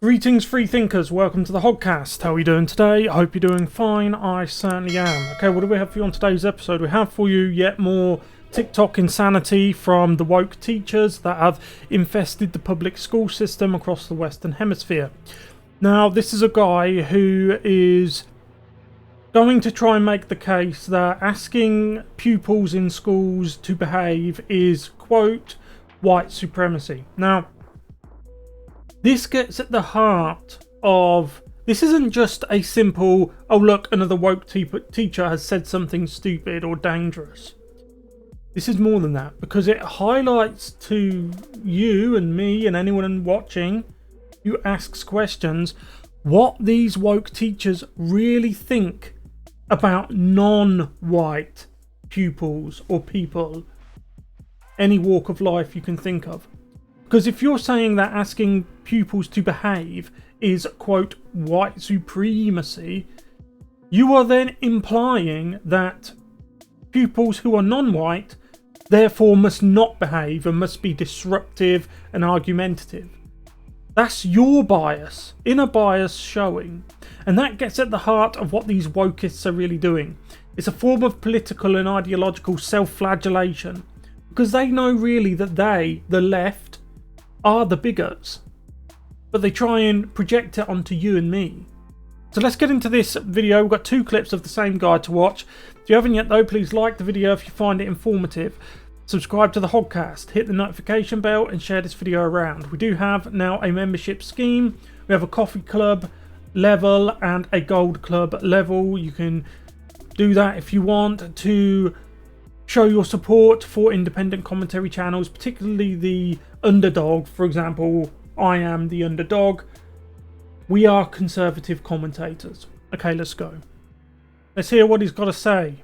Greetings, free thinkers. Welcome to the Hoggcast. How are you doing today? I hope you're doing fine. I certainly am. Okay, what do we have for you on today's episode? We have for you yet more TikTok insanity from the woke teachers that have infested the public school system across the Western Hemisphere. Now, this is a guy who is going to try and make the case that asking pupils in schools to behave is, quote, white supremacy. Now, this gets at the heart of... This isn't just a simple, oh look, another woke teacher has said something stupid or dangerous. This is more than that, because it highlights to you and me and anyone watching who asks questions what these woke teachers really think about non-white pupils or people, any walk of life you can think of. Because if you're saying that asking pupils to behave is, quote, white supremacy, you are then implying that pupils who are non-white therefore must not behave and must be disruptive and argumentative. That's your bias, inner bias showing. And that gets at the heart of what these wokeists are really doing. It's a form of political and ideological self-flagellation. Because they know really that they, the left, are the bigots, but they try and project it onto you and me. So let's get into this video. We've got two clips of the same guy to watch. If you haven't yet though, please like the video if you find it informative. Subscribe to the Hoggcast, hit the notification bell and share this video around. We do have now a membership scheme. We have a coffee club level and a gold club level. You can do that if you want to show your support for independent commentary channels, particularly the underdog. For example, I am the underdog. We are conservative commentators. Okay, let's go. Let's hear what he's got to say.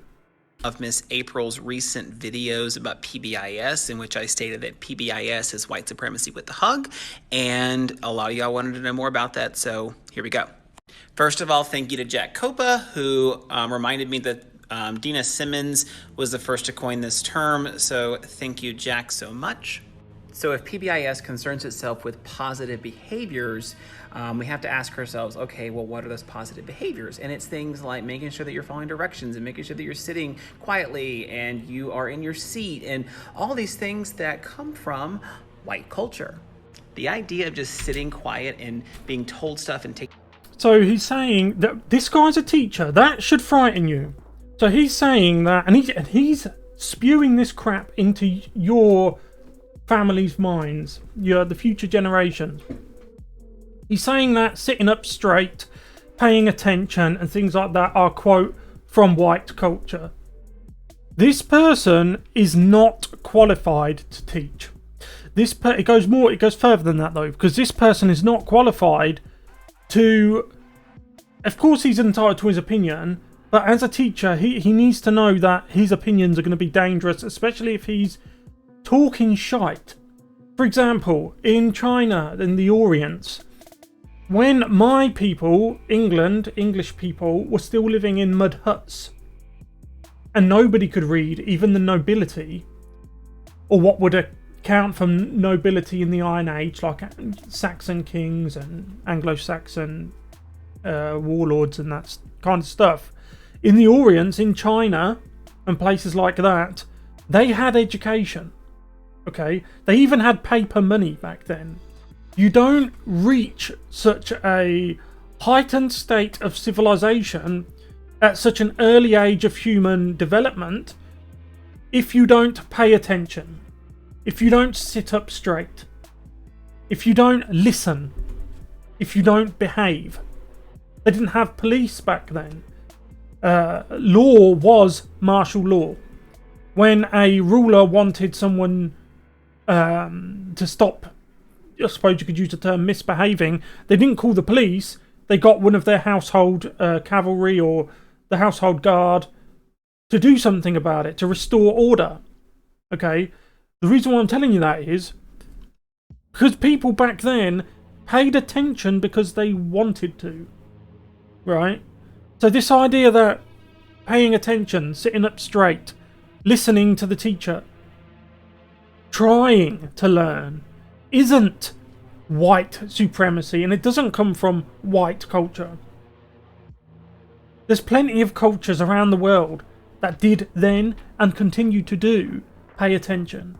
Of Miss April's recent videos about PBIS, in which I stated that PBIS is white supremacy with the hug, and a lot of y'all wanted to know more about that, so here we go. First of all, thank you to Jack Copa, who reminded me that Dina Simmons was the first to coin this term, so thank you, Jack, so much. So if PBIS concerns itself with positive behaviors, we have to ask ourselves, okay, well, what are those positive behaviors? And it's things like making sure that you're following directions and making sure that you're sitting quietly and you are in your seat and all these things that come from white culture. The idea of just sitting quiet and being told stuff and taking... So he's saying that this guy's a teacher. That should frighten you. So he's saying that, and he's spewing this crap into your family's minds, the future generations. He's saying that sitting up straight, paying attention, and things like that are, quote, from white culture. This person is not qualified to teach. It goes further than that though, because this person is not qualified to. Of course, he's entitled to his opinion. But as a teacher, he needs to know that his opinions are going to be dangerous, especially if he's talking shite. For example, in China, in the Orient, when my people, English people, were still living in mud huts, and nobody could read, even the nobility, or what would account for nobility in the Iron Age, like Saxon kings and Anglo-Saxon warlords and that kind of stuff. In the Orient, in China, and places like that, they had education. Okay? They even had paper money back then. You don't reach such a heightened state of civilization at such an early age of human development if you don't pay attention. If you don't sit up straight. If you don't listen. If you don't behave. They didn't have police back then. Law was martial law. When a ruler wanted someone to stop, I suppose you could use the term, misbehaving, they didn't call the police. They got one of their household cavalry or the household guard to do something about it, to restore order. Okay? The reason why I'm telling you that is because people back then paid attention because they wanted to. Right? So this idea that paying attention, sitting up straight, listening to the teacher, trying to learn, isn't white supremacy, and it doesn't come from white culture. There's plenty of cultures around the world that did then and continue to do pay attention.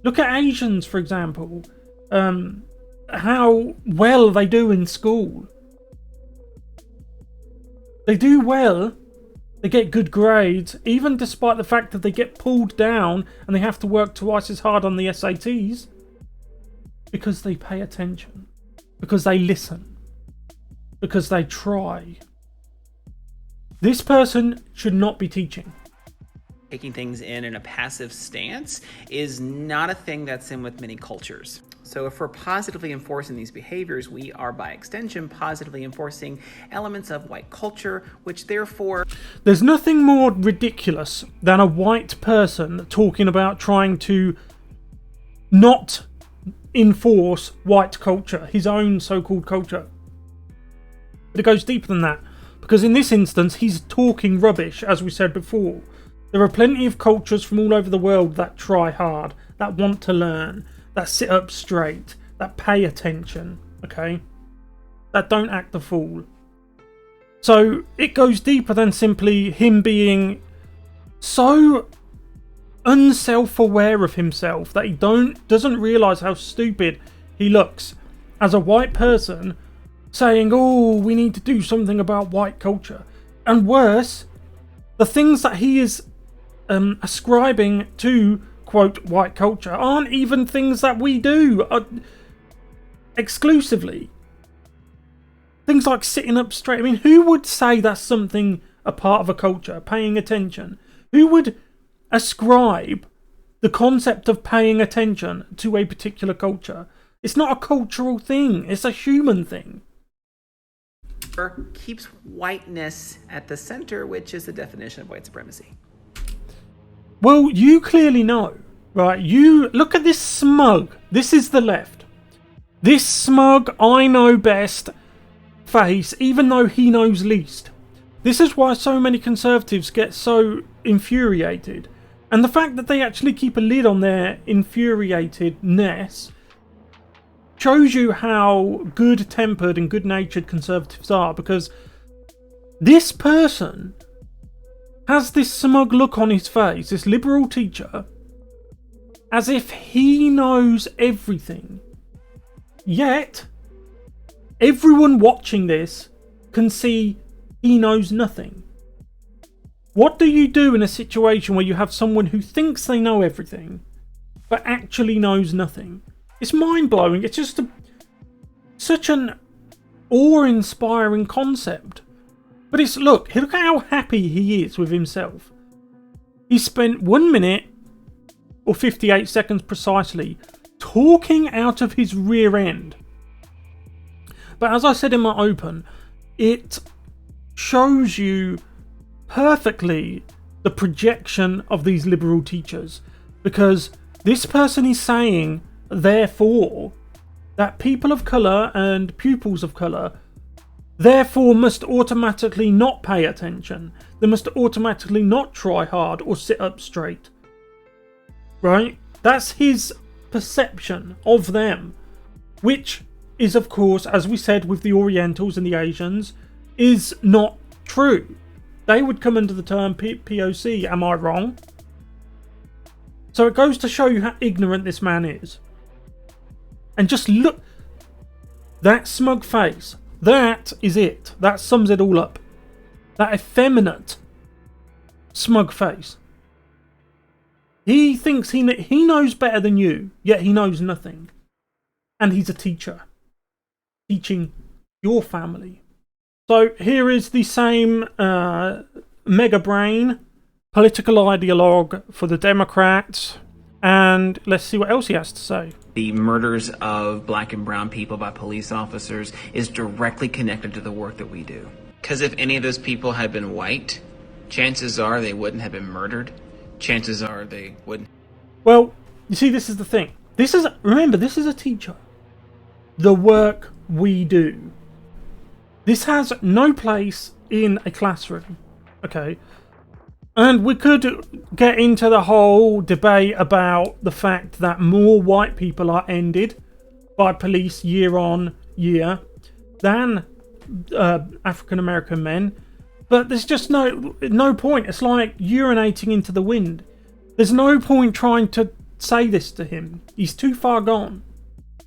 Look at Asians, for example. How well they do in school. They do well. They get good grades, even despite the fact that they get pulled down and they have to work twice as hard on the SATs. Because they pay attention. Because they listen. Because they try. This person should not be teaching. Taking things in a passive stance is not a thing that's in with many cultures. So if we're positively enforcing these behaviors, we are by extension positively enforcing elements of white culture, which therefore... There's nothing more ridiculous than a white person talking about trying to not enforce white culture, his own so-called culture. But it goes deeper than that, because in this instance, he's talking rubbish, as we said before. There are plenty of cultures from all over the world that try hard, that want to learn, that sit up straight, that pay attention, okay? That don't act the fool. So it goes deeper than simply him being so unself-aware of himself that he doesn't realise how stupid he looks as a white person saying, oh, we need to do something about white culture. And worse, the things that he is ascribing to, quote, white culture aren't even things that we do exclusively. Things like sitting up straight. I mean, who would say that's something a part of a culture, paying attention? Who would ascribe the concept of paying attention to a particular culture? It's not a cultural thing, it's a human thing. Keeps whiteness at the center, which is the definition of white supremacy. Well, you clearly know, right? You look at this smug. This is the left. This smug, I know best face, even though he knows least. This is why so many conservatives get so infuriated. And the fact that they actually keep a lid on their infuriatedness shows you how good-tempered and good-natured conservatives are, because this person has this smug look on his face, this liberal teacher, as if he knows everything. Yet, everyone watching this can see he knows nothing. What do you do in a situation where you have someone who thinks they know everything, but actually knows nothing? It's mind-blowing. It's just such an awe-inspiring concept. But it's, look at how happy he is with himself. He spent 1 minute, or 58 seconds precisely, talking out of his rear end. But as I said in my open, it shows you perfectly the projection of these liberal teachers. Because this person is saying, therefore, that people of colour and pupils of colour therefore must automatically not pay attention. They must automatically not try hard or sit up straight. Right? That's his perception of them. Which is, of course, as we said with the Orientals and the Asians, is not true. They would come under the term POC. Am I wrong? So it goes to show you how ignorant this man is. And just look. That smug face. That is it. That sums it all up. That effeminate smug face. He thinks he knows better than you, yet he knows nothing. And he's a teacher. Teaching your family. So here is the same mega brain political ideologue for the Democrats. And let's see what else he has to say. The murders of black and brown people by police officers is directly connected to the work that we do. Because if any of those people had been white, chances are they wouldn't have been murdered. Chances are they wouldn't. Well, you see, this is the thing. Remember, this is a teacher. The work we do. This has no place in a classroom. Okay? And we could get into the whole debate about the fact that more white people are ended by police year on year than African American men. But there's just no point. It's like urinating into the wind. There's no point trying to say this to him. He's too far gone.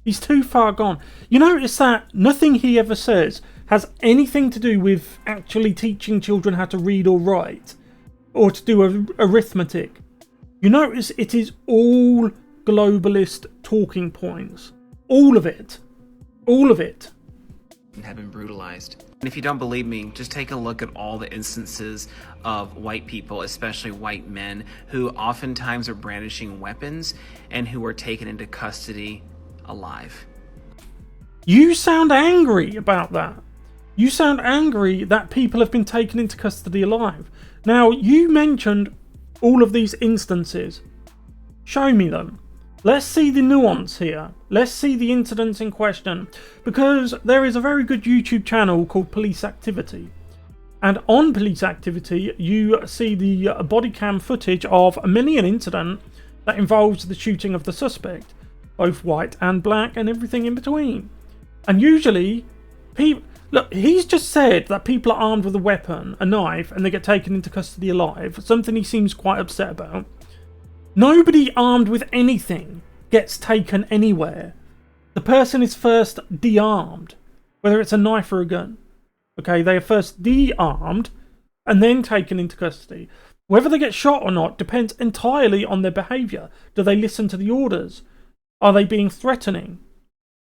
He's too far gone. You notice that nothing he ever says has anything to do with actually teaching children how to read or write or to do arithmetic. You notice it is all globalist talking points. All of it. All of it. Have been brutalized. And if you don't believe me, just take a look at all the instances of white people, especially white men, who oftentimes are brandishing weapons and who are taken into custody alive. You sound angry about that. You sound angry that people have been taken into custody alive. Now, you mentioned all of these instances. Show me them. Let's see the nuance here. Let's see the incidents in question. Because there is a very good YouTube channel called Police Activity. And on Police Activity, you see the body cam footage of many an incident that involves the shooting of the suspect. Both white and black and everything in between. And usually, look, he's just said that people are armed with a weapon, a knife, and they get taken into custody alive. Something he seems quite upset about. Nobody armed with anything gets taken anywhere. The person is first de-armed, whether it's a knife or a gun. Okay, they are first de-armed and then taken into custody. Whether they get shot or not depends entirely on their behaviour. Do they listen to the orders? Are they being threatening?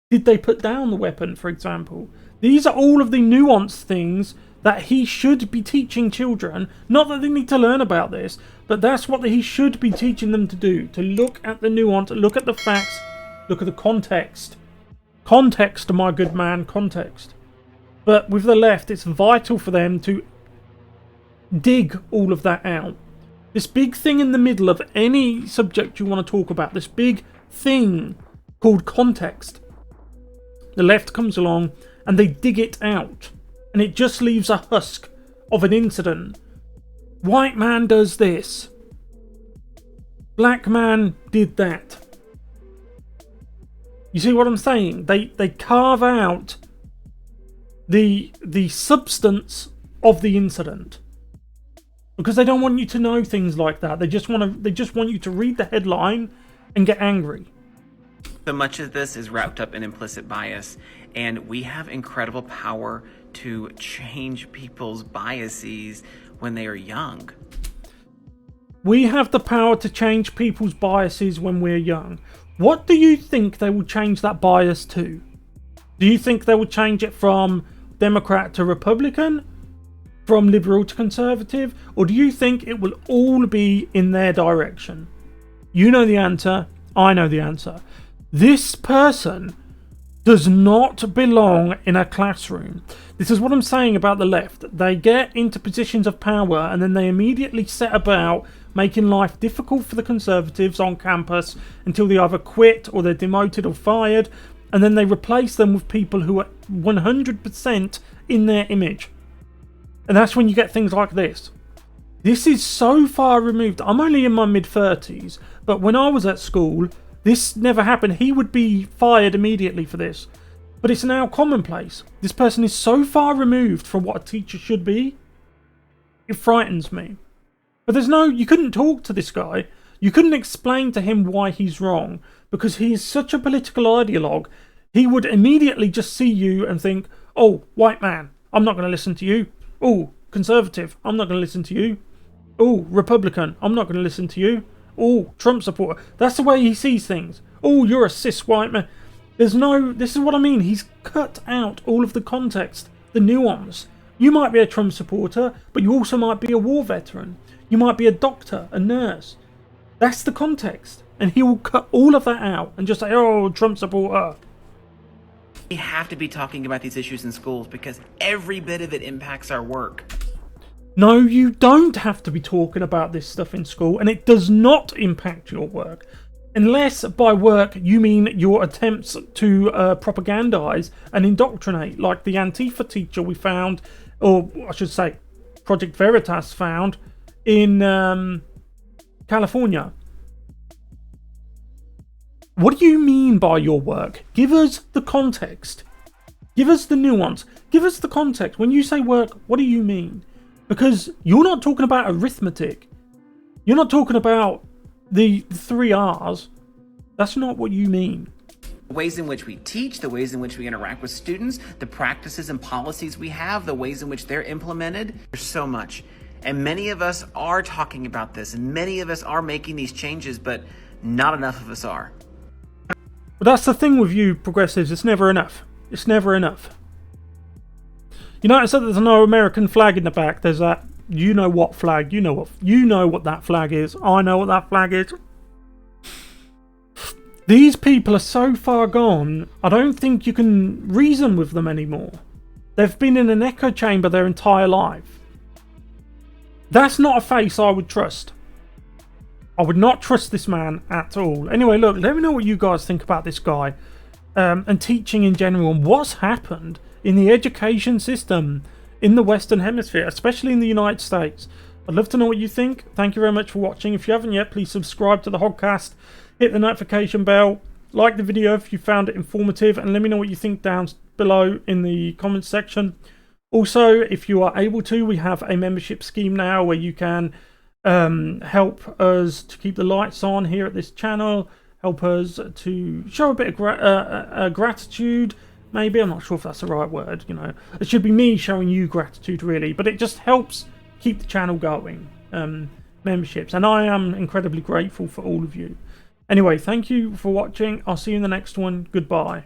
Did they put down the weapon, for example? These are all of the nuanced things that he should be teaching children. Not that they need to learn about this, but that's what he should be teaching them to do. To look at the nuance, look at the facts, look at the context. Context, my good man, context. But with the left, it's vital for them to dig all of that out. This big thing in the middle of any subject you want to talk about, this big thing called context. The left comes along and they dig it out. And it just leaves a husk of an incident. White man does this. Black man did that. You see what I'm saying? They carve out the substance of the incident. Because they don't want you to know things like that. They just want you to read the headline and get angry. So much of this is wrapped up in implicit bias, and we have incredible power to change people's biases when they are young. We have the power to change people's biases when we're young. What do you think they will change that bias to? Do you think they will change it from Democrat to Republican? From liberal to conservative? Or do you think it will all be in their direction? You know the answer. I know the answer. This person does not belong in a classroom. This is what I'm saying about the left. They get into positions of power and then they immediately set about making life difficult for the conservatives on campus until they either quit or they're demoted or fired, and then they replace them with people who are 100% in their image. And that's when you get things like this. This is so far removed. I'm only in my mid-30s, but when I was at school, this never happened. He would be fired immediately for this. But it's now commonplace. This person is so far removed from what a teacher should be. It frightens me. But you couldn't talk to this guy. You couldn't explain to him why he's wrong. Because he is such a political ideologue. He would immediately just see you and think, oh, white man, I'm not going to listen to you. Oh, conservative, I'm not going to listen to you. Oh, Republican, I'm not going to listen to you. Oh, Trump supporter. That's the way he sees things. Oh, you're a cis white man. This is what I mean. He's cut out all of the context, the nuance. You might be a Trump supporter, but you also might be a war veteran. You might be a doctor, a nurse. That's the context. And he will cut all of that out and just say, oh, Trump supporter. We have to be talking about these issues in schools because every bit of it impacts our work. No, you don't have to be talking about this stuff in school, and it does not impact your work. Unless by work you mean your attempts to propagandize and indoctrinate, like the Antifa teacher we found, or I should say Project Veritas found in California. What do you mean by your work? Give us the context. Give us the nuance. Give us the context. When you say work, what do you mean? Because you're not talking about arithmetic. You're not talking about the 3 R's. That's not what you mean. The ways in which we teach, the ways in which we interact with students, the practices and policies we have, the ways in which they're implemented. There's so much. And many of us are talking about this, and many of us are making these changes, but not enough of us are. But that's the thing with you progressives. It's never enough. It's never enough. You notice that there's no American flag in the back. There's that, you know what flag. You know what that flag is. I know what that flag is. These people are so far gone, I don't think you can reason with them anymore. They've been in an echo chamber their entire life. That's not a face I would trust. I would not trust this man at all. Anyway, look, let me know what you guys think about this guy and teaching in general, and what's happened in the education system in the Western Hemisphere, especially in the United States. I'd love to know what you think. Thank you very much for watching. If you haven't yet, please subscribe to the Hoggcast. Hit the notification bell, like the video if you found it informative, and let me know what you think down below in the comments section. Also, if you are able to, we have a membership scheme now where you can help us to keep the lights on here at this channel, help us to show a bit of gratitude. Maybe, I'm not sure if that's the right word, you know. It should be me showing you gratitude, really, but it just helps keep the channel going. Memberships, and I am incredibly grateful for all of you. Anyway, thank you for watching. I'll see you in the next one. Goodbye.